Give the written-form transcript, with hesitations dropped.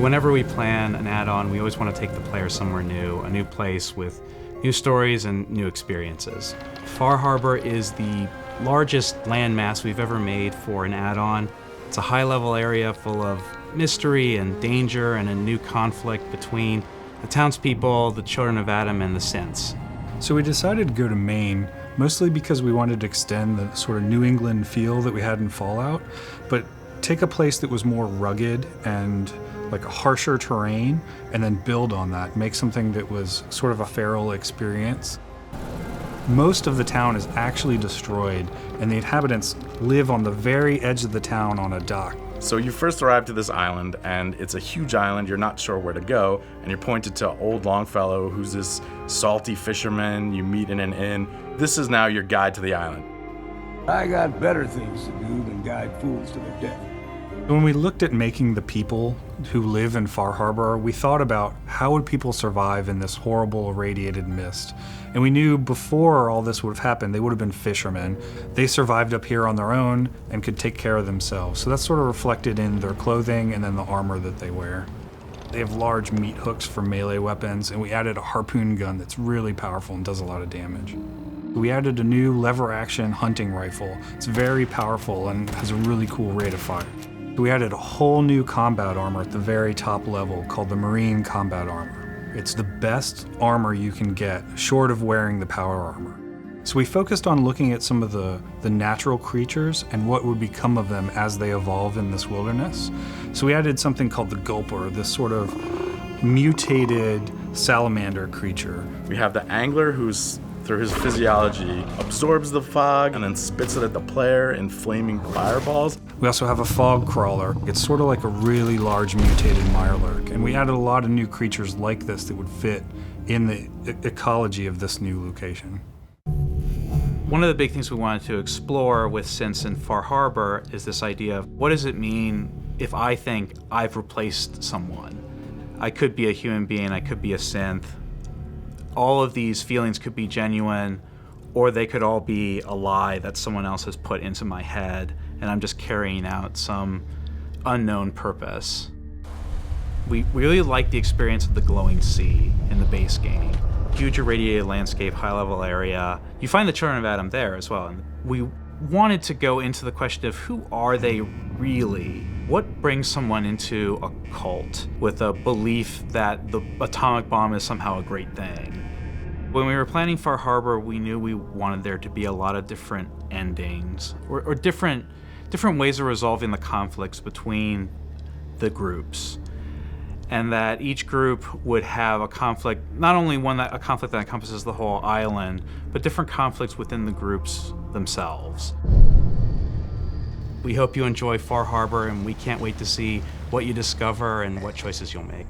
Whenever we plan an add-on, we always want to take the player somewhere new, a new place with new stories and new experiences. Far Harbor is the largest landmass we've ever made for an add-on. It's a high-level area full of mystery and danger and a new conflict between the townspeople, the children of Adam, and the synths. So we decided to go to Maine, mostly because we wanted to extend the sort of New England feel that we had in Fallout, but take a place that was more rugged and like a harsher terrain, and then build on that, make something that was sort of a feral experience. Most of the town is actually destroyed, and the inhabitants live on the very edge of the town on a dock. So you first arrive to this island, and it's a huge island, you're not sure where to go, and you're pointed to old Longfellow, who's this salty fisherman you meet in an inn. This is now your guide to the island. I got better things to do than guide fools to their death. When we looked at making the people who live in Far Harbor, we thought about how would people survive in this horrible irradiated mist. And we knew before all this would have happened, they would have been fishermen. They survived up here on their own and could take care of themselves. So that's sort of reflected in their clothing and then the armor that they wear. They have large meat hooks for melee weapons, and we added a harpoon gun that's really powerful and does a lot of damage. We added a new lever-action hunting rifle. It's very powerful and has a really cool rate of fire. We added a whole new combat armor at the very top level called the Marine Combat Armor. It's the best armor you can get, short of wearing the power armor. So we focused on looking at some of the natural creatures and what would become of them as they evolve in this wilderness. So we added something called the Gulper, this sort of mutated salamander creature. We have the angler who's, through his physiology, absorbs the fog and then spits it at the player in flaming fireballs. We also have a fog crawler. It's sort of like a really large mutated mirelurk, and we added a lot of new creatures like this that would fit in the ecology of this new location. One of the big things we wanted to explore with synths in Far Harbor is this idea of what does it mean if I think I've replaced someone? I could be a human being, I could be a synth. All of these feelings could be genuine, or they could all be a lie that someone else has put into my head, and I'm just carrying out some unknown purpose. We really like the experience of the glowing sea in the base game. Huge irradiated landscape, high-level area. You find the children of Adam there as well. And we wanted to go into the question of who are they really? What brings someone into a cult with a belief that the atomic bomb is somehow a great thing? When we were planning Far Harbor, we knew we wanted there to be a lot of different endings or different ways of resolving the conflicts between the groups. And that each group would have a conflict, not only a conflict that encompasses the whole island, but different conflicts within the groups themselves. We hope you enjoy Far Harbor, and we can't wait to see what you discover and what choices you'll make.